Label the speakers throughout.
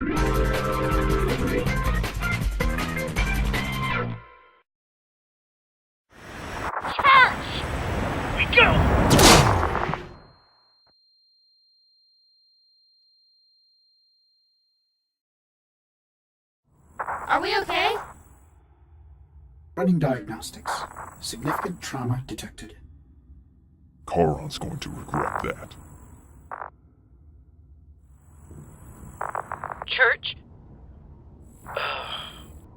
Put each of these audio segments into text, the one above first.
Speaker 1: Charge! We go!
Speaker 2: Are we okay?
Speaker 3: Running diagnostics. Significant trauma detected.
Speaker 4: Charon's going to regret that.
Speaker 1: Church?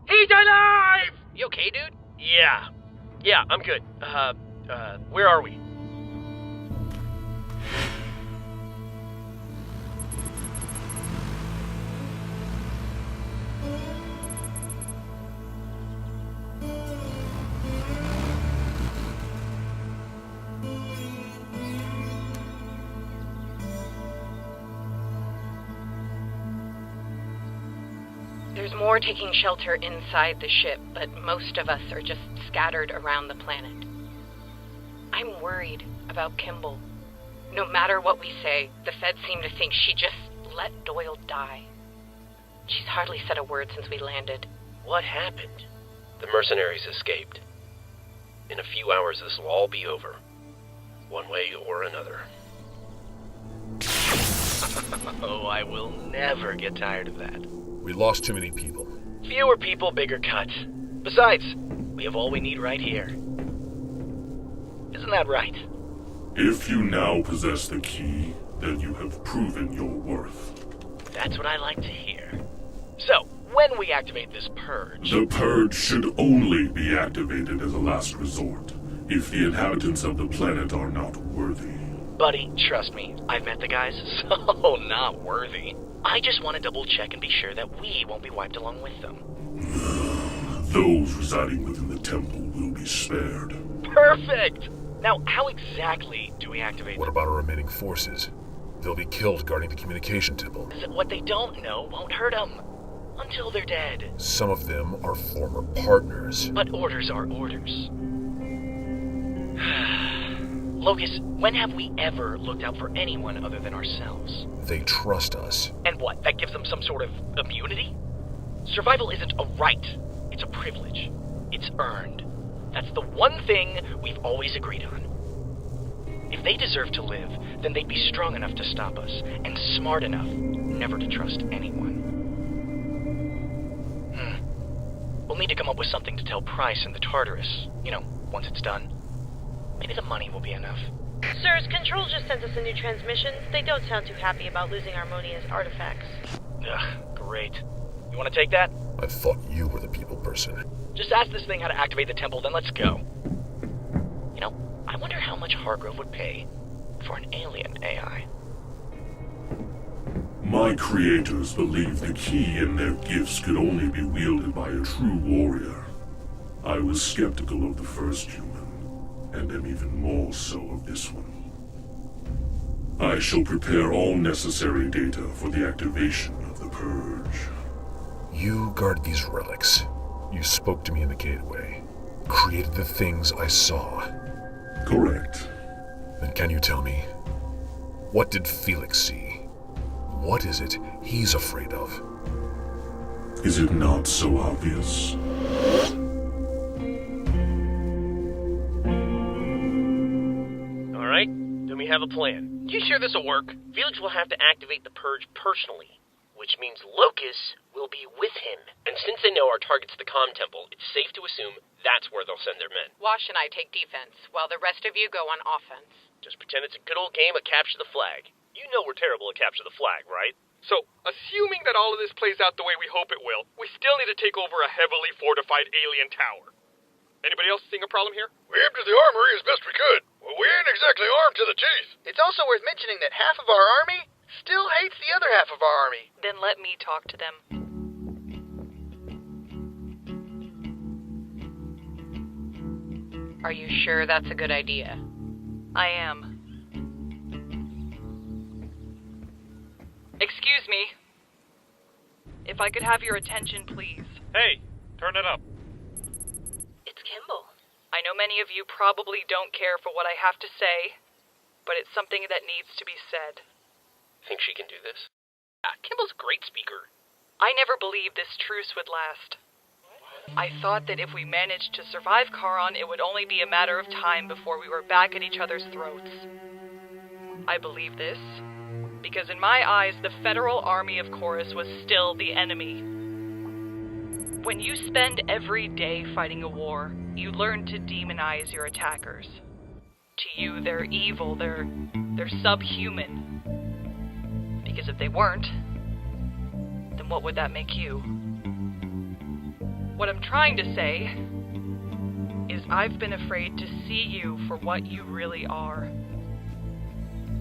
Speaker 1: He's alive! You okay, dude? Yeah, I'm good. Where are we?
Speaker 5: There's more taking shelter inside the ship, but most of us are just scattered around the planet. I'm worried about Kimball. No matter what we say, the feds seem to think she just let Doyle die. She's hardly said a word since we landed.
Speaker 1: What happened? The mercenaries escaped. In a few hours, this will all be over. One way or another. Oh, I will never get tired of that.
Speaker 4: We lost too many people.
Speaker 1: Fewer people, bigger cuts. Besides, we have all we need right here. Isn't that right?
Speaker 6: If you now possess the key, then you have proven your worth.
Speaker 1: That's what I like to hear. So, when we activate this purge...
Speaker 6: The purge should only be activated as a last resort, if the inhabitants of the planet are not worthy.
Speaker 1: Buddy, trust me, I've met the guys, so not worthy. I just want to double check and be sure that we won't be wiped along with them.
Speaker 6: Those residing within the temple will be spared.
Speaker 1: Perfect! Now, how exactly do we activate
Speaker 4: What
Speaker 1: them?
Speaker 4: about our remaining forces? They'll be killed guarding the communication temple.
Speaker 1: What they don't know won't hurt them. Until they're dead.
Speaker 4: Some of them are former partners.
Speaker 1: But orders are orders. Locus, when have we ever looked out for anyone other than ourselves?
Speaker 4: They trust us.
Speaker 1: And what, that gives them some sort of immunity? Survival isn't a right, it's a privilege. It's earned. That's the one thing we've always agreed on. If they deserve to live, then they'd be strong enough to stop us, and smart enough never to trust anyone. We'll need to come up with something to tell Price and the Tartarus, once it's done. Maybe the money will be enough.
Speaker 7: Sirs, Control just sent us a new transmission. They don't sound too happy about losing Harmonia's artifacts.
Speaker 1: Ugh, great. You want to take that?
Speaker 4: I thought you were the people person.
Speaker 1: Just ask this thing how to activate the temple, then let's go. I wonder how much Hargrove would pay for an alien AI.
Speaker 6: My creators believed the key and their gifts could only be wielded by a true warrior. I was skeptical of the first human, and am even more so of this one. I shall prepare all necessary data for the activation of the purge.
Speaker 4: You guard these relics. You spoke to me in the gateway. Created the things I saw.
Speaker 6: Correct.
Speaker 4: Then can you tell me, what did Felix see? What is it he's afraid of?
Speaker 6: Is it not so obvious?
Speaker 1: Alright, then we have a plan. You sure this'll work? Felix will have to activate the purge personally, which means Locus will be with him. And since they know our target's the comm temple, it's safe to assume that's where they'll send their men.
Speaker 5: Wash and I take defense, while the rest of you go on offense.
Speaker 1: Just pretend it's a good old game of capture the flag. You know we're terrible at capture the flag, right?
Speaker 8: So, assuming that all of this plays out the way we hope it will, we still need to take over a heavily fortified alien tower. Anybody else seeing a problem here?
Speaker 9: We emptied the armory as best we could. Well, we ain't exactly armed to the teeth. It's also worth mentioning that half of our army still hates the other half of our army.
Speaker 7: Then let me talk to them.
Speaker 5: Are you sure that's a good idea?
Speaker 7: I am. Excuse me. If I could have your attention, please.
Speaker 8: Hey, turn it up.
Speaker 7: It's Kimball. I know many of you probably don't care for what I have to say, but it's something that needs to be said.
Speaker 1: Think she can do this? Kimball's a great speaker.
Speaker 7: I never believed this truce would last. I thought that if we managed to survive Charon, it would only be a matter of time before we were back at each other's throats. I believe this because in my eyes, the federal army of Chorus was still the enemy. When you spend every day fighting a war, you learn to demonize your attackers. To you, they're evil, they're subhuman. Because if they weren't, then what would that make you? What I'm trying to say is I've been afraid to see you for what you really are.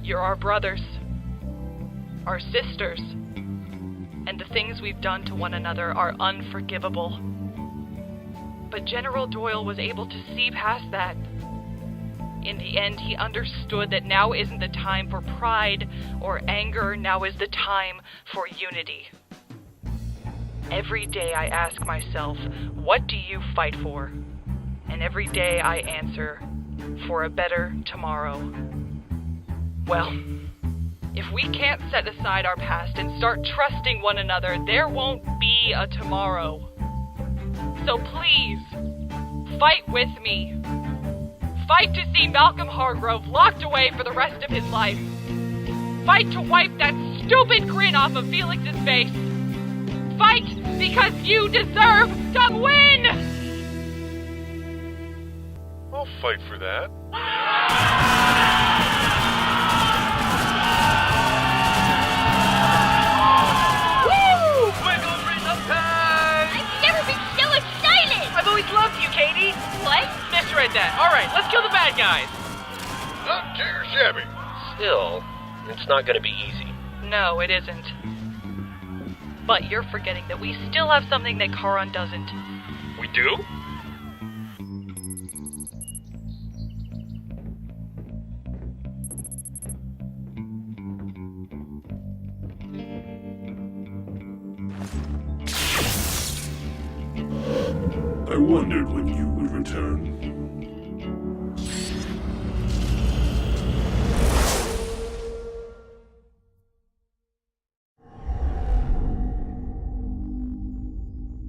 Speaker 7: You're our brothers, our sisters, and the things we've done to one another are unforgivable. But General Doyle was able to see past that. In the end, he understood that now isn't the time for pride or anger, now is the time for unity. Every day I ask myself, what do you fight for? And every day I answer, for a better tomorrow. Well, if we can't set aside our past and start trusting one another, there won't be a tomorrow. So please, fight with me. Fight to see Malcolm Hargrove locked away for the rest of his life. Fight to wipe that stupid grin off of Felix's face. Fight because you deserve to win!
Speaker 2: I'll fight for that.
Speaker 1: Woo! Wiggle rhythm time!
Speaker 10: I've never been so excited!
Speaker 1: I've always loved you, Katie!
Speaker 10: What?
Speaker 1: Misread that. Alright, let's kill the bad guys!
Speaker 2: Not too shabby.
Speaker 11: Still, it's not gonna be easy.
Speaker 7: No, it isn't. But you're forgetting that we still have something that Charon doesn't.
Speaker 8: We do?
Speaker 6: I wondered when you would return.